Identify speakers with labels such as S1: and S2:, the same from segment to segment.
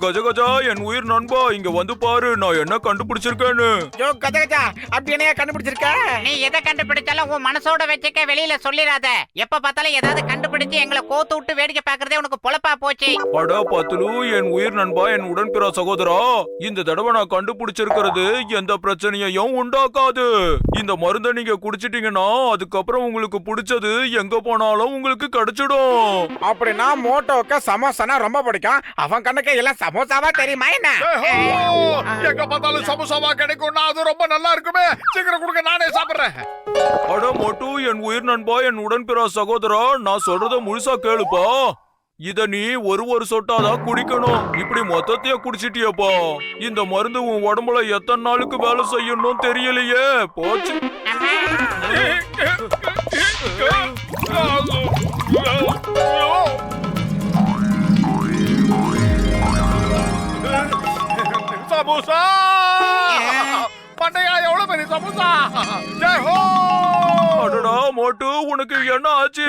S1: கஜகஜா, என் உயிர் நண்பா, இங்க வந்து பாரு, நான் என்ன கண்டுபிடிச்சிருக்கேன்னு.
S2: யோ கஜகஜா, அப்படி என்ன கண்டுபிடிச்சிருக்க?
S3: நீ எதை கண்டுபிடிச்சாலும் உன் மனசோட வச்சுக்க, வெளியில சொல்லிடாத. எப்ப பார்த்தாலும் ஏதாவது கண்டுபிடிச்சு எங்களை கோத்து விட்டு வேடிக்கை பாக்குறதே உனக்கு பொழப்பா போச்சு.
S1: அடா பத்துலு, என் உயிர் நண்பா, என் உடன்பிறா சகோதரா, இந்த தடவை நான் கண்டுபிடிச்சிருக்கிறது எந்த பிரச்சனையையும் உண்டாக்காது. இந்த மருந்தை நீங்க குடிச்சிட்டீங்கன்னா அதுக்கப்புறம் உங்களுக்கு பிடிச்சது எங்க போனாலும் உங்களுக்கு கிடைச்சிடும்.
S2: அப்படின்னா மோட்டோக்கு சமோசானா ரொம்ப பிடிக்கும். அவன் கண்ணுக்கு எல்லாம் சமோசாவா தெரியுமா என்ன?
S4: எங்க பார்த்தாலும் சமோசாவா கிடைக்கும்னா அது ரொம்ப நல்லா இருக்குமே. சீக்கிரம் கொடுங்க, நானே சாப்பிடுறேன்.
S1: அட மொட்டு, என் உயிர் நண்பா, என் உடன்பிறா சகோதரா, நான் சொல்றத முழுசா கேளுப்பா. இத நீ ஒரு சொட்டாதான் குடிக்கணும். இப்படி மொத்தத்தையே குடிச்சிட்டியப்பா. இந்த மருந்து உன் உடம்புல எத்தனை நாளுக்கு வேலை செய்யணும் தெரியலையே. போச்சு.
S4: சமோசா பண்டையா, எவ்வளவு பெரிய சமோசா! ஜெய் ஹோ!
S1: அடடா மோட்டு, உனக்கு என்ன ஆச்சு?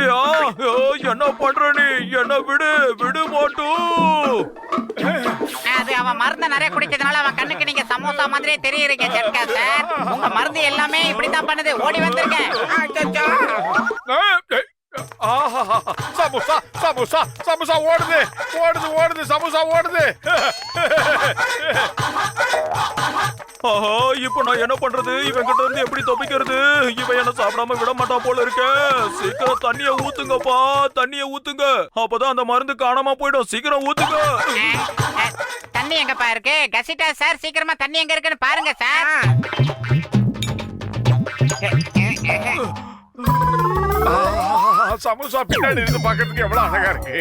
S1: என்ன பண்ற நீ? என்ன விடு மோட்டு.
S3: அது அவன் மருந்து நிறைய குடிச்சதுனால அவன் கண்ணுக்கு நீங்க சமோசா மாதிரியே தெரியுறீங்க ஜட்கா சார். உங்க மருந்து எல்லாமே இப்படித்தான் பண்ணுது. ஓடி வந்திருக்க.
S4: சமோசா சமோசா சமோசா ஓடுது ஓடுது ஓடுது, சமோசா ஓடுது.
S1: ஆஹா, இப்ப நான் என்ன பண்றது? இவன் கிட்ட இருந்து எப்படி தப்பிக்கிறது? இவன் என்ன சாப்பிடாம விட மாட்டான் போல இருக்க. சீக்கிரம் தண்ணிய ஊத்துங்கப்பா, தண்ணிய ஊத்துங்க. அப்பதான் அந்த மருந்து காணாம போயிடும். சீக்கிரம் ஊத்துங்க.
S3: தண்ணி எங்கப்பா இருக்கு? கசிட்டா சார், சீக்கிரமா தண்ணி எங்க இருக்குன்னு பாருங்க சார்.
S4: சமோசா பின்னாடி இருந்து பாக்கிறதுக்கு எவ்வளவு அழகா இருக்கு.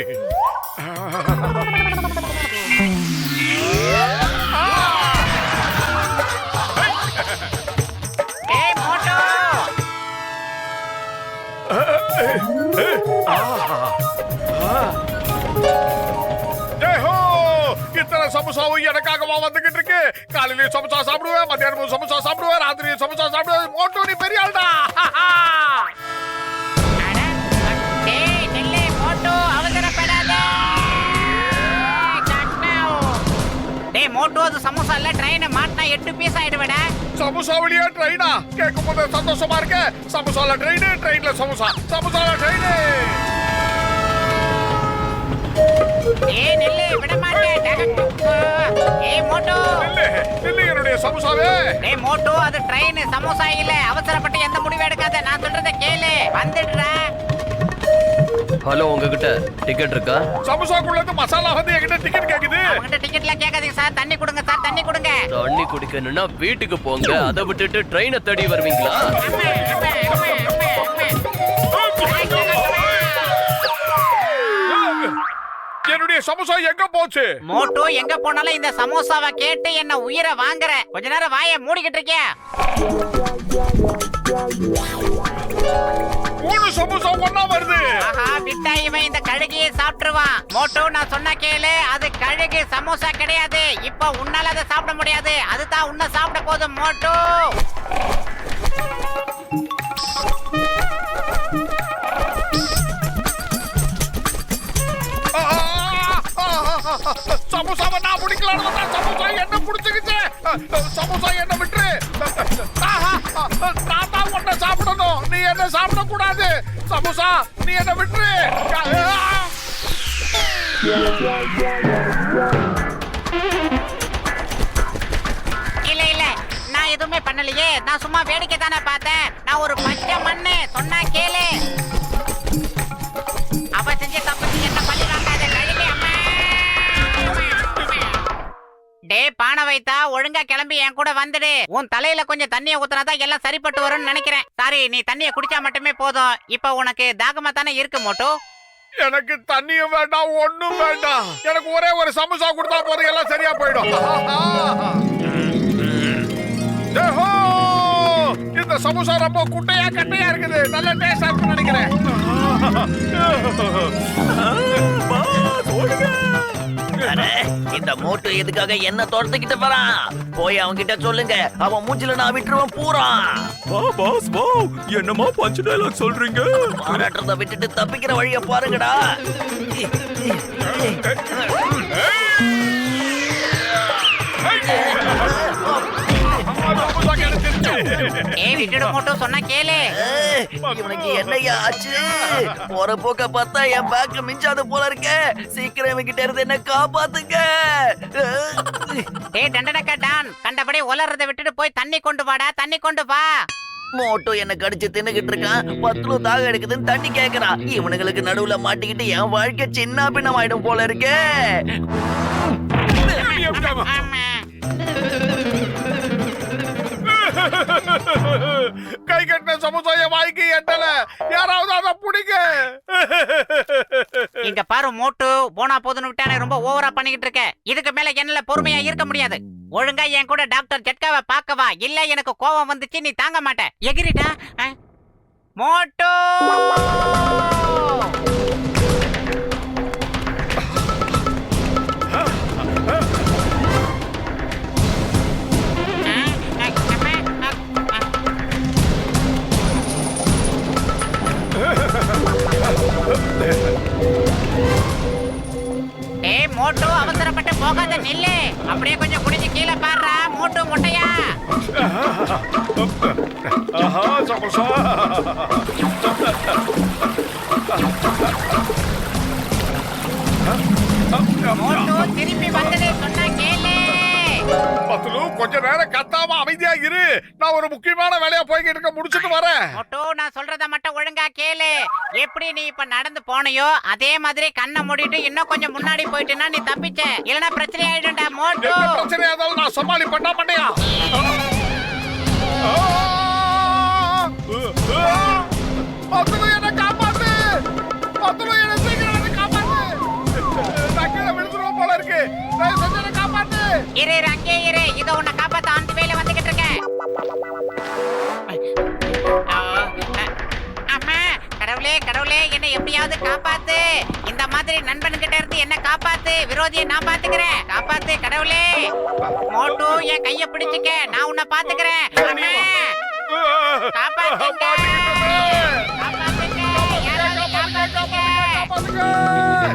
S4: இத்தனை சமோசாவும் எனக்காகவா வந்துகிட்டு இருக்கு. காலையில சமோசா சாப்பிடுவேன், மத்தியானமும் சமோசா சாப்பிடுவேன், ராத்திரியும் சமோசா சாப்பிடுவேன். மோட்டோ, நீ பெரிய ஆள்டா.
S3: மோட்டோ, அது சமோசா இல்ல, ட்ரெயினை மாட்டினா 8 பீஸ் ஆயிடுவேடா.
S4: சமோசா வழியா ட்ரெயினா? கேட்கும் போது சந்தோஷமா இருக்கு. சமோசால ட்ரெயின், ட்ரெயின்ல சமோசா, சமோசால ட்ரெயின்.
S3: நில்லு, விட மாட்டேன். மோட்டோ
S4: நில்லு, என்னுடைய சமோசாவே.
S3: மோட்டோ, அது ட்ரெயின், சமோசா இல்ல. அவசரப்பட்டு எந்த முடிவு எடுக்காத, நான் சொல்றத கேளு. வந்துடுறா.
S5: ஹலோ, உங்ககிட்ட டிக்கெட் இருக்கா?
S4: சமோசாக்குள்ள இருந்து மசாலா வந்து என்கிட்ட டிக்கெட் கேக்குது.
S3: அவங்கிட்ட டிக்கெட்லாம் கேட்காதீங்க சார். தண்ணி கொடுங்க சார், தண்ணி கொடுங்க.
S5: தண்ணி குடிக்கணும்னா வீட்டுக்கு போங்க. அதை விட்டுட்டு ட்ரெயினை தேடி வருவீங்களா?
S4: என்னுடைய சமோசா எங்க போச்சு?
S3: மோட்டோ, எங்க போனாலும் இந்த சமோசாவை கேட்டு என்ன உயிரை வாங்குற. கொஞ்ச நேரம் வாயை மூடிக்கிட்டு இருக்கியா?
S4: 3 சமோசா ஒண்ணா வருது.
S3: ஆஹா, விட்டா இவன் இந்த கழுகையை சாப்பிட்டுருவான். மோட்டோ, நான் சொன்ன கேளு, அது கழுகு, சமோசா கிடையாது. இப்ப உன்னால அதை சாப்பிட முடியாது. அதுதான் உன்னை சாப்பிட போதும் மோட்டோ.
S4: சமோசாவை நான் பிடிக்கலான்னு வந்தா சமோசா என்ன பிடிச்சுக்கிச்சு. சமோசா என்ன விட்டுரு. நான் தான் உன்னை சாப்பிடணும், நீ என்ன சாப்பிட கூடாது. சமோசா, நீ என்ன விட்டுரு.
S3: இல்ல, நான் எதுவுமே பண்ணலையே. நான் சும்மா வேடிக்கை தானே பார்த்தேன். நான் ஒரு பச்சை மண்ணு. சொன்னா கேளு. அவ செஞ்ச தப்புக்கு என்ன பண்ணிடுறாங்க அதை கழுவி. அம்மா, டே பானை வைத்தா, ஒழுங்கா கிளம்பி என் கூட வந்துடு. உன் தலையில கொஞ்சம் தண்ணியை ஊத்துனாதான் எல்லாம் சரிப்பட்டு வரும்னு நினைக்கிறேன். சாரி, நீ தண்ணியை குடிச்சா மட்டுமே போதும். இப்ப உனக்கு தாகமா தானே இருக்கு மோட்டோ?
S4: எனக்கு தண்ணியும் வேண்டாம், ஒண்ணும் வேண்டாம். எனக்கு ஒரே ஒரு சமோசா கொடுத்தா போதும், எல்லாம் சரியா போயிடும். இந்த சமோசா ரொம்ப குட்டையா கட்டையா இருக்குது. நல்ல டேஸ்டா இருக்குன்னு நினைக்கிறேன்.
S5: அடே, இந்த மோட்டு எதுக்காக என்ன தோட்டத்துக்கிட்ட வரான்? போய் அவங்க கிட்ட சொல்லுங்க, அவன் மூஞ்சில நான் விட்டுருவேன் பூரா.
S1: வா பாஸ் வா, என்னமா பஞ்ச் டயலாக் சொல்றீங்க?
S5: பாராட்டுறத விட்டுட்டு தப்பிக்கிற வழிய பாருங்கடா.
S4: சமோசா கிடைச்சிருச்சு.
S3: ஏய் விட்டுடு மோட்டு, சொன்னா கேளு.
S5: இவனுக்கு என்னையா ஆச்சு? போற போக்க பார்த்தா என் பேக் மிஞ்சாது போல இருக்கே. சீக்கிரம் இவங்கிட்ட இருந்து என்ன காப்பாத்துங்க.
S3: ஏய் டண்டனக்கா டான், கண்டபடி உலறத விட்டுட்டு போய் தண்ணி கொண்டு வாடா, தண்ணி கொண்டு வா.
S5: மோட்டோ என்ன கடிச்சு தின்னுகிட்டு இருக்கான். பத்துல தாக எடுக்குதுன்னு தண்ணி கேக்குறான். இவனுங்களுக்கு நடுவுல மாட்டிக்கிட்டு என் வாழ்க்கை சின்ன பின்னம் ஆயிடும் போல இருக்கே.
S3: ஆமா.
S4: கை கட்டின சமோசா என் வாய்க்கு எட்டல. யாராவது அதை பிடிங்க.
S3: இங்க பாரு மோட்டு, போனா போதுன்னு விட்டானே ரொம்ப ஓவரா பண்ணிக்கிட்டு இருக்க. இதுக்கு மேல என்னால பொறுமையா இருக்க முடியாது. ஒழுங்கா என் கூட டாக்டர் ஜட்காவை பார்க்கவா, இல்ல எனக்கு கோவம் வந்துச்சு நீ தாங்க மாட்ட. எகிரிடா மோட்டு. ஏய் மோட்டு, அவசரப்பட்டு போகாத, நில்லு. அப்படியே கொஞ்சம் குடிச்சு கீழே பாடுறா மோட்டு முட்டையா.
S4: ஆஹா சமோசா.
S3: மோட்டு திருப்பி வந்துடு, சொன்னா கேளு.
S4: பத்துலு கொஞ்ச நேரம் கத்தாம அமைதியா இரு. நான் ஒரு முக்கியமான வேலையா போய்கிட்டு இருக்க, முடிச்சிட்டு வரேன்.
S3: மோட்டு, நான் சொல்றத மட்டும் ஒழுங்கா கேளு. எப்படி நீ இப்ப நடந்து போனையோ அதே மாதிரி கண்ணை மூடிட்டு இன்னும் கொஞ்சம் முன்னாடி போயிட்டுனா நீ தப்பிச்ச. இல்லனா பிரச்சனை ஆயிடும்டா மோட்டு.
S4: என்ன பிரச்சனையா இருந்தாலும் நான் சமாளி பண்ணா பண்ணையா. பத்துலு என்ன காப்பாத்து. பத்துலு என்ன சீக்கிரம் வந்து காப்பாத்து. நான் கீழே விழுந்துருவோம் போல இருக்கு. தயவு செஞ்சு என்னை காப்பாத்து.
S3: இரு அங்கே இரு, இத உன்னை காப்பாத்த அந்த வேலை வந்துகிட்டு இருக்கேன். அம்மா, கடவுளே கடவுளே, என்னை எப்படியாவது காப்பாத்து. இந்த மாதிரி நண்பன்கிட்ட இருந்து என்ன காப்பாத்து. விரோதியை நான் பாத்துக்கிறேன். காப்பாத்து கடவுளே. மோட்டு என் கைய பிடிச்சுக்க, நான் உன்னை பாத்துக்கிறேன். அம்மா, காப்பாத்துங்க. காப்பாத்துங்க. யாராவது காப்பாத்துங்க.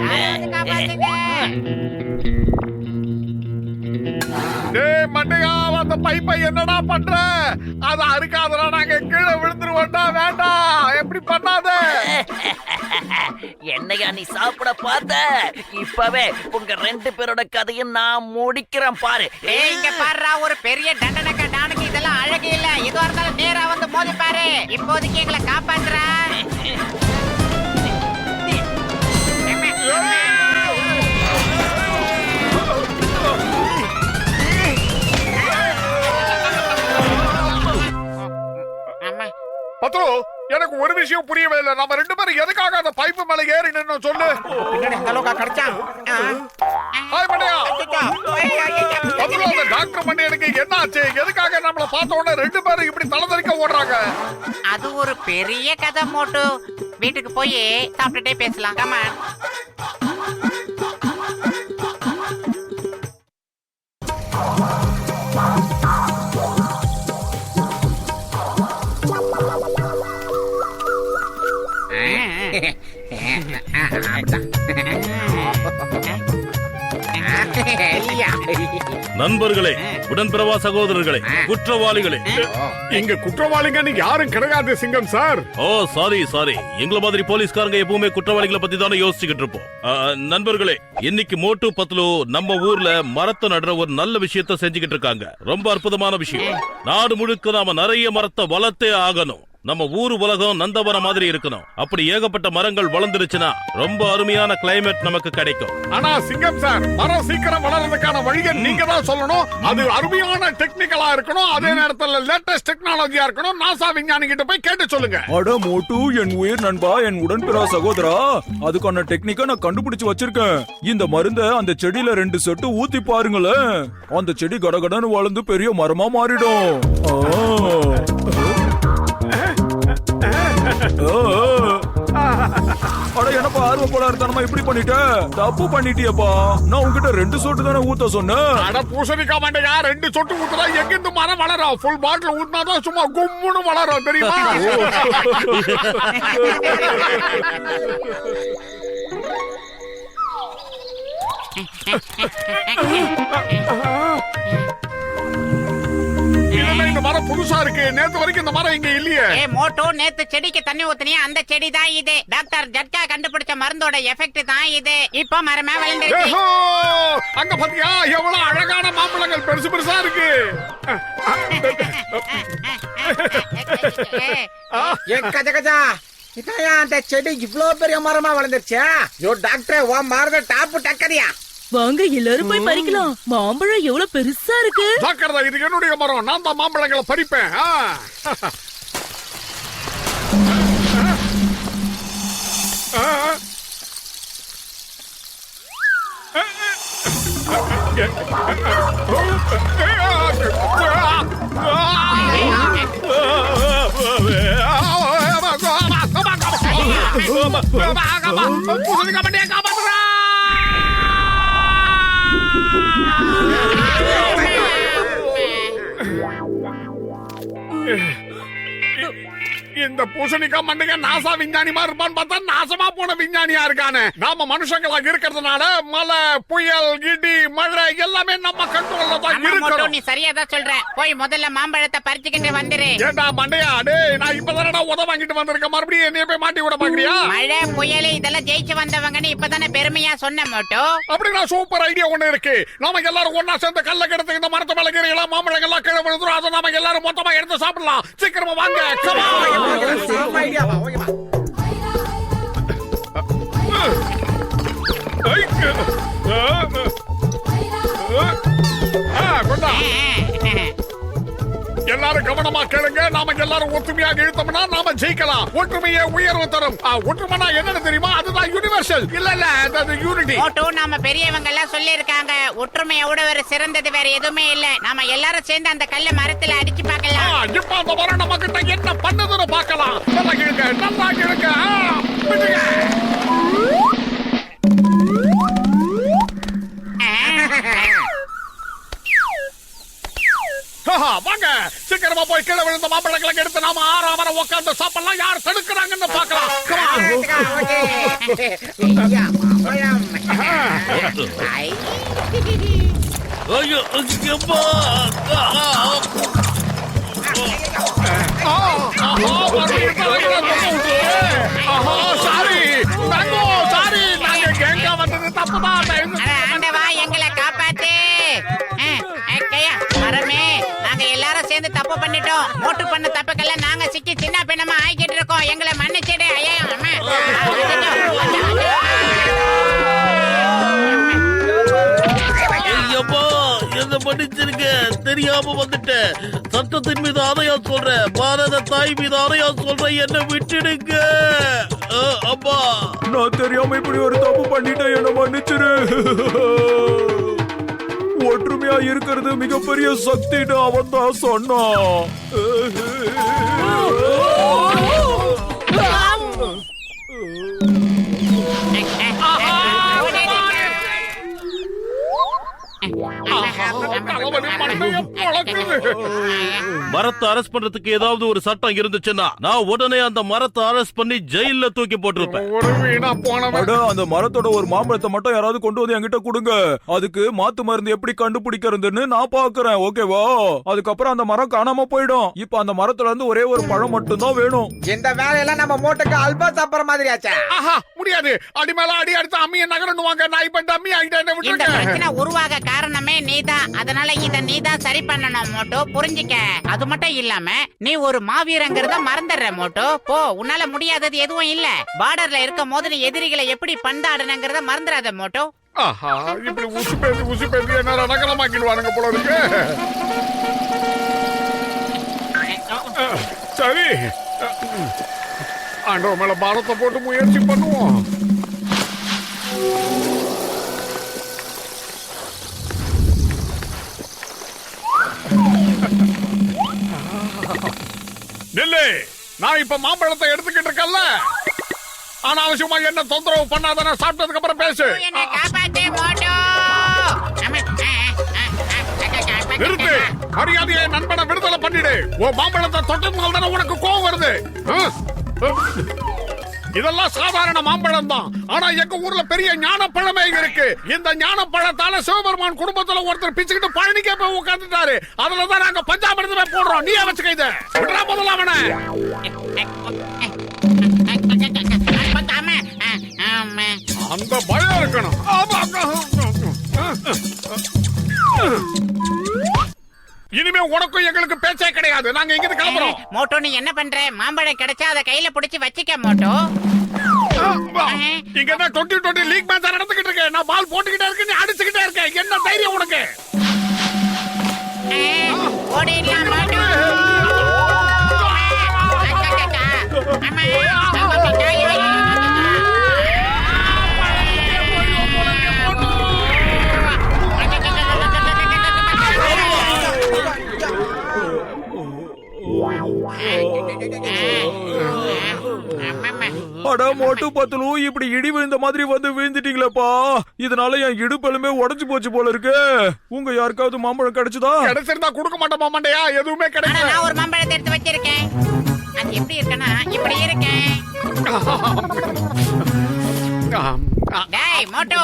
S3: யாராவது காப்பாத்துங்க.
S4: டேய் மண்டையா, அந்த பைப்பை என்னடா பண்ற? அத அறுக்காதடா, நாங்க கீழே விழுந்துருவோம்டா. வேண்டாம், எப்படி பண்ணாத.
S5: என்னையா நீ சாப்பிட பார்த்த? இப்பவே உங்க ரெண்டு பேரோட கதையும் நான் முடிக்கிறேன் பாரு.
S3: ஏய் இங்க பாருடா, ஒரு பெரிய தண்டனக்கா டானுக்கு இதெல்லாம் அழகு இல்ல. எதுவா இருந்தாலும் நேரா வந்து மோதி பாரு. இப்போதைக்கு எங்களை காப்பாத்துறா.
S4: பத்ரு, எனக்கு ஒரு விஷயம் புரியவே இல்லை. நம்ம ரெண்டு பேரும் எதுக்காக அந்த பைப்பு மேல ஏறி நின்னு சொல்லு.
S2: பின்னாடி அந்த அளவுக்கா கிடைச்சான்.
S4: ஹாய் மண்டையா. பத்ரு, அந்த டாக்டர் மண்டையனுக்கு என்ன ஆச்சு? எதுக்காக நம்மள பார்த்த உடனே ரெண்டு பேரும் இப்படி தலதறிக்க ஓடுறாங்க?
S3: அது ஒரு பெரிய கதை மோட்டு. வீட்டுக்கு போய் சாப்பிட்டுட்டே பேசலாம். கமான்.
S6: நண்பர்களே, உடன்பிறவா சகோதரர்களே, குற்றவாளிகளே.
S4: இங்க குற்றவாளிங்க யாரும் கிடையாது சிங்கம் சார்.
S6: ஓ சாரி சாரி, எங்களை மாதிரி போலீஸ்காரங்க எப்பவுமே குற்றவாளிகளை பத்தி தானே யோசிச்சுக்கிட்டு இருப்போம். நண்பர்களே, இன்னைக்கு மோட்டு பத்லு நம்ம ஊர்ல மரத்தை நடுற ஒரு நல்ல விஷயத்த செஞ்சுக்கிட்டு இருக்காங்க. ரொம்ப அற்புதமான விஷயம். நாடு முழுக்க நாம நிறைய மரத்தை வளர்த்தே ஆகணும். நம்ம ஊரு உலகம் நந்தவனம் மாதிரி இருக்கணும். அப்படி ஏகப்பட்ட மரங்கள் வளர்ந்துருச்சுன்னா ரொம்ப அருமையான கிளைமேட் நமக்கு கிடைக்கும்.
S4: ஆனா சிங்கம் சார், மரம் சீக்கிரம் வளர்றதுக்கான வழியை நீங்க தான் சொல்லணும். அது அருமையான டெக்னிக்கலா இருக்கணும். அதே நேரத்துல லேட்டஸ்ட் டெக்னாலஜியா இருக்கணும். நாசா விஞ்ஞானி கிட்ட போய் கேட்டு சொல்லுங்க.
S1: அட மோட்டு, என் உயிர் நண்பா, என் உடன்பிறா சகோதரா, அதுக்கான டெக்னிக்கை நான் கண்டுபிடிச்சு வச்சிருக்கேன். இந்த மருந்த அந்த செடியில 2 சொட்டு ஊத்தி பாருங்களேன். அந்த செடி கடகடன்னு வளர்ந்து பெரிய மரமா மாறிடும். ஆர்வ கோளாறுத்தனமா இப்படி பண்ணிட்ட? தப்பு பண்ணிட்டியப்பா. நான் உன்கிட்ட 2 சொட்டு தானே ஊத்த சொன்னேன்.
S4: அட பூசணிக்காய் மண்டையா, 2 சொட்டு ஊத்துறா எங்கிருந்து மரம் வளரும்? ஃபுல் பாட்டில் ஊத்தினாதான் சும்மா கும்முன்னு வளரும், தெரியுமா? இல்ல, இந்த மரம் புதுசா இருக்கு. நேத்து வரைக்கும் இந்த மரம் இங்க இல்லையே.
S3: ஏ மோட்டோ, நேத்து செடிக்கு தண்ணி ஊத்துனியா, அந்த செடி தான் இது. டாக்டர் ஜட்கா கண்டுபிடிச்ச மருந்தோட எஃபெக்ட் தான் இது. இப்போ மரமே வளர்ந்துருச்சு.
S4: ஏஹோ, அங்க பாத்தியா எவ்வளவு அழகான மாம்பழங்கள் பெருசு பெருசா இருக்கு.
S2: கஜ கஜா, இதையா அந்த செடி இவ்ளோ பெரிய மரமா வளர்ந்துருச்சு? யோ டாக்டர், வா மாறுத டாப்பு டக்கறியா?
S7: வாங்க எல்லாரும் போய் பறிக்கலாம். மாம்பழம் எவ்வளவு பெருசா இருக்கு.
S4: ஜாக்கிரதா, இது என்னுடைய மரம். நான் தான் மாம்பழங்களை பறிப்பேன். பூசணிக்காய் மண்டையை காப்பாத்துறா. இந்த பூசணிக்காய் மண்டைங்க நாசா விஞ்ஞானிமா இருப்பான்னு பார்த்தா நாசமா போன விஞ்ஞானியா இருக்கானே. நாம மனுஷங்களாக இருக்கிறதுனால மழை, புயல், இடி, மழை எல்லாமே நம்ம கண்ட்ரோல்ல தான்
S3: ஆமா மோட்டோ,
S4: இருக்கணும்.
S3: நீ சரியா தான் சொல்ற. போய் முதல்ல மாம்பழத்தை பறிச்சுக்கிட்டு வந்துரு.
S4: ஏண்டா மண்டையா, டேய் நான் இப்பதானடா உத வாங்கிட்டு வந்திருக்கேன். மறுபடியும் என்னைய போய் மாட்டி விட பாக்குறியா?
S3: மழை, புயல் இதெல்லாம் ஜெயிச்சு வந்தவங்கன்னு இப்பதானே பெருமையா சொன்ன மோட்டோ.
S4: அப்படின்னா சூப்பர் ஐடியா ஒண்ணு இருக்கு. நாம எல்லாரும் ஒன்னா சேர்ந்து கல்ல கிடத்து இந்த மரத்தை மேல கீரையெல்லாம் மாம்பழங்கள்லாம் கீழே விழுந்துரும். அதை நாம எல்லாரும் மொத்தமா எடுத்து சாப்பிடலாம். சீக்கிரமா வாங்க. Come on.
S2: ஐடியாவா? ஓகேவா?
S4: கொண்டா. எல்லாரும் கவனமா கேளுங்க. நாம எல்லாரும் ஒற்றுமையாக இழுத்தோம்னா நாம ஜெயிக்கலாம். ஒற்றுமையே உயர்வு தரும். ஒற்றுமைனா என்னன்னு தெரியுமா? அதுதான் யூனிவர்சல். இல்ல அது யூனிட்டி.
S3: மோட்டோ, நாம பெரியவங்க எல்லாம் சொல்லி இருக்காங்க, ஒற்றுமையோட வேற சிறந்தது வேற எதுவுமே இல்ல. நாம எல்லாரும் சேர்ந்து அந்த கல்ல மரத்துல அடிச்சு பார்க்கலாம்.
S4: இப்ப அந்த மரம் நம்ம கிட்ட என்ன பண்ணுதுன்னு பார்க்கலாம். நல்லா கேளுங்க, நல்லா கேளுங்க. வாங்க, சீக்கிரமா போய் கீழே விழுந்த மாம்பழங்களை எடுத்து நாம ஆறாமரம் உட்கார்ந்து சாப்பிடலாம். யார் தடுக்கிறாங்கன்னு பார்க்கலாம்.
S2: ஐயா, மாம்பழம்.
S6: ஐயோ, எப்பா.
S4: சாரி, நாங்க கேங்கா வந்தது தப்புதான்.
S3: ஆண்டவா, எங்களை காப்பாத்து. மரமே, நாங்க எல்லாரும் சேர்ந்து தப்பு பண்ணிட்டோம். மோட்டு பண்ண தப்புக்கெல்லாம் நாங்க சிக்கி சின்ன பின்னமா ஆகிட்டு இருக்கோம். எங்களை மன்னிச்சிடு. ஐயா,
S6: ஐயப்பா, என்ன பண்ணிச்சிருக்க? தெரியாம வந்துட்டேன். சட்டத்தின் மீது ஆணையா சொல்றேன், பாரத தாய் மீது ஆணையா சொல்றேன், என்ன விட்டுடுங்க. அப்பா,
S1: நான் தெரியாம இப்படி ஒரு தப்பு பண்ணிட்டேன், என்ன மன்னிச்சிரு. ஒற்றுமையா இருக்கிறது மிகப்பெரிய சக்தின்னு அவன் தான் சொன்னான்.
S6: மரத்தை அரெஸ்ட் பண்றதுக்கு ஏதாவது ஒரு சட்டம் இருந்துச்சுன்னா நான் உடனே அந்த மரத்தை அரெஸ்ட் பண்ணி ஜெயில தூக்கி போட்டிருப்பேன்.
S4: ஒரு வீணா போனவன்.
S1: அட, அந்த மரத்தோட ஒரு மாம்பழத்தை மட்டும் யாராவது கொண்டு வந்து என்கிட்ட கொடுங்க. அதுக்கு மாத்து மருந்து எப்படி கண்டுபிடிக்கிறதுன்னு நான் பாக்குறேன். ஓகேவா? அதுக்கப்புறம் அந்த மரம் காணாம போயிடும். இப்ப அந்த மரத்துல இருந்து ஒரே ஒரு பழம் மட்டும் தான் வேணும்.
S2: இந்த வேலையெல்லாம் நம்ம மோட்டுக்கு அல்பா சாப்பிடுற மாதிரி ஆச்சா?
S4: ஆஹா, முடியாது. அடி மேல அடி அடித்து அம்மியை நகரணுவாங்க. நான் இப்ப டம்மி ஆகிட்டேன்.
S3: இந்த
S4: விட்டுருங்க.
S3: பிரச்சனை உருவாக காரணமே நீதான். அதனால இத நீதான் சரி பண்ணணும் மோட்டோ, புரிஞ்சுக்க. அது மட்டும் இல்லாம நீ ஒரு மாவீரங்கிறத மறந்துடுற மோட்டோ. போ, உன்னால முடியாதது எதுவும் இல்ல. பார்டர்ல இருக்கும் போது நீ எதிரிகளை எப்படி பந்தாடணுங்கிறத மறந்துடாத மோட்டோ.
S4: ஆஹா, இப்படி உசு பேசி என்ன நகலமாக்கிடுவானுங்க போல இருக்கு. சரி, ஆண்டவன் மேல பாரத்தை போட்டு முயற்சி பண்ணுவோம். நில்லு, நான் இப்ப மாம்பழத்தை எடுத்துக்கிட்டு இருக்கேன்ல, அனாவசியமா என்ன தொந்தரவு பண்ணாத, நான் சாப்பிட்டதுக்கு அப்புறம் பேசு.
S3: என்னை காப்பாத்து மோட்டு.
S4: நிறுத்து, மரியாதையை நண்பனை விடுதலை பண்ணிடு. உன் மாம்பழத்தை தொட்டதுனால தானே உனக்கு கோவம் வருது. இதெல்லாம் சாதாரண மாம்பழம் தான், ஆனா எங்க ஊர்ல பெரிய ஞானப்பழமே இருக்கு. இந்த ஞானப்பழத்தால சிவபெருமான் குடும்பத்துல ஒருத்தர் பிச்சுக்கிட்டு பழனிக்கே போய் உட்கார்ந்துட்டாரு. அதுலதான் நாங்க பஞ்சாமிரதமே போடுறோம். நீ வச்சுக்க இத முதல்ல அவனை. அந்த பயம் இருக்கணும். இனிமே உனக்கும் எங்களுக்கு பேச்சே கிடையாது. நாங்க இங்க கிளம்புறோம்.
S3: மோட்டோ, நீ என்ன பண்ற? மாம்பழம் கிடைச்சா அதை கையில புடிச்சு வச்சிக்க மோட்டோ.
S4: இங்க என்ன 2020 லீக் மேட்ச் நடந்துகிட்டு இருக்கு. நான் பால் போட்டுக்கிட்டே இருக்கேன், நீ அடிச்சுக்கிட்டே இருக்க. என்ன தைரியம் உனக்கு?
S3: ஓடிடலாம் மோட்டோ.
S1: அட மோட்டு பத்துலு, இப்படி இடி விழுந்த மாதிரி வந்து விழுந்துட்டீங்களேப்பா. இதனால என் இடுப்பெலுமே உடைஞ்சு போச்சு போல இருக்கு. உங்க யாருக்காவது மாம்பழம் கிடைச்சதா?
S4: கிடைச்சிருந்தா கொடுக்க மாட்டோம் மாமாண்டையா. எதுவுமே
S3: ஆனா
S4: கிடைக்கல.
S3: நான் ஒரு மாம்பழத்தை எடுத்து வச்சிருக்கேன். அது எப்படி இருக்குன்னா இப்படி இருக்கேன். டேய் மோட்டோ,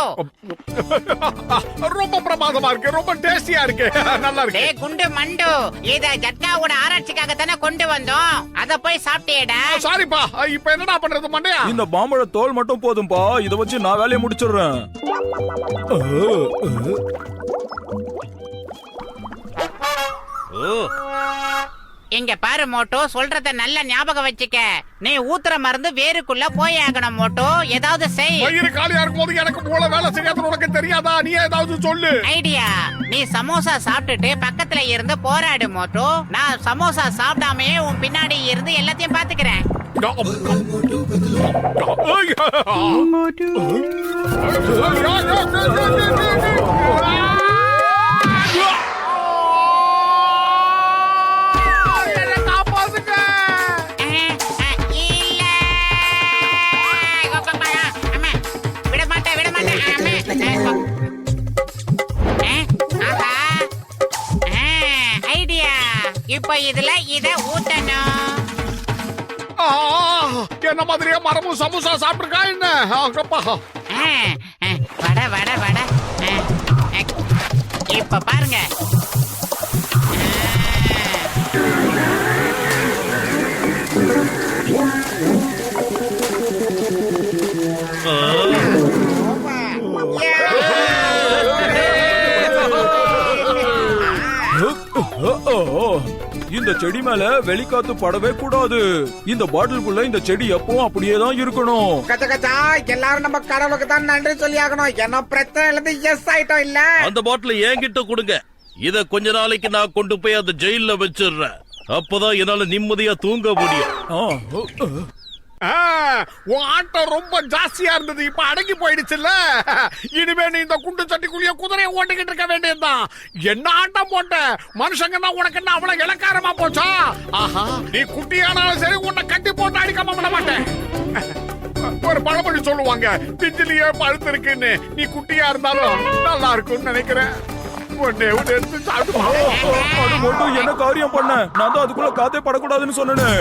S4: ரொம்ப பிரமாதமா இருக்கு, ரொம்ப டேஸ்டியா இருக்கு, நல்லா இருக்கு.
S3: டேய் குண்டு மண்டு, இத ஜட்காவோட ஆராய்ச்சிக்காக தானே கொண்டு வந்தோம். அத போய் சாப்பிட்டியேடா.
S4: சாரிப்பா, இப்ப என்னடா பண்றது மண்டையா?
S1: இந்த மாம்பழ தோல் மட்டும் போதும்பா. இத வச்சு நான் வேலையை முடிச்சிடுறேன்.
S3: இங்க பாரு மோட்டோ, சொல்றத நல்ல ஞாபகம் வச்சுக்க. நீ ஊத்துற மருந்து வேருக்குள்ள போய் ஆகணும் மோட்டோ. ஏதாவது செய்.
S4: வயிறு காலியா இருக்கும்போது எனக்கு மூளை வேலை செய்யாதுன்னு உனக்கு தெரியாதா? நீ ஏதாவது சொல்லு.
S3: ஐடியா, நீ சமோசா சாப்பிட்டுட்டு பக்கத்துல இருந்து போராடு மோட்டோ. நான் சமோசா சாப்பிடாமயே உன் பின்னாடி இருந்து எல்லாத்தையும் பாத்துக்கிறேன். ஐடியா, இப்ப இதுல இத ஊத்தணும்.
S4: என்ன மாதிரியே மரமும் சமோசா சாப்பிட்டுருக்கா என்ன?
S3: வட வட வட. இப்ப பாருங்க.
S1: இந்த செடி மேல வெளிக்காத்து படவே கூடாது. இந்த பாட்டிலுக்குள்ள இந்த செடி எப்பவும் அப்படியே தான் இருக்கணும்.
S2: கச்சா கச்சா, எல்லாரும் நம்ம கடவுளுக்கு தான் நன்றி சொல்லி ஆகணும். என்ன பிரச்சனை இல்ல, எஸ் ஆயிட்டோம் இல்ல.
S6: அந்த பாட்டில என்கிட்ட கொடுங்க. இத கொஞ்ச நாளைக்கு நான் கொண்டு போய் அந்த ஜெயில வச்சிடுறேன். அப்பதான் என்னால நிம்மதியா தூங்க முடியும்.
S4: உன் ஆட்டம் ரொம்ப ஜாஸ்தியா இருந்தது, இப்ப அடங்கி போயிடுச்சுல்ல. இனிமே நீ இந்த குண்டு சட்டிக்குள்ளேயே குதிரையை ஓட்டிக்கிட்டு இருக்க வேண்டியதுதான். என்ன ஆட்டம் போட்ட மனுஷங்கன்னா உனக்கு என்ன அவ்வளவு இலக்காரமா போச்சா? ஆஹா, நீ குட்டியானாலும் சரி உன்னை கட்டி போட்டு அடிக்காம விட மாட்டேன். ஒரு பழமொழி சொல்லுவாங்க, பிஞ்சிலேயே பழுத்து இருக்குன்னு. நீ குட்டியா இருந்தாலும் நல்லா இருக்கும்னு நினைக்கிறேன். ஒன்னே ஒன்னு எடுத்து சாப்பிட்டு
S1: என்ன காரியம் பண்ண? நான் தான் அதுக்குள்ள காத்தே படக்கூடாதுன்னு சொன்னேன்.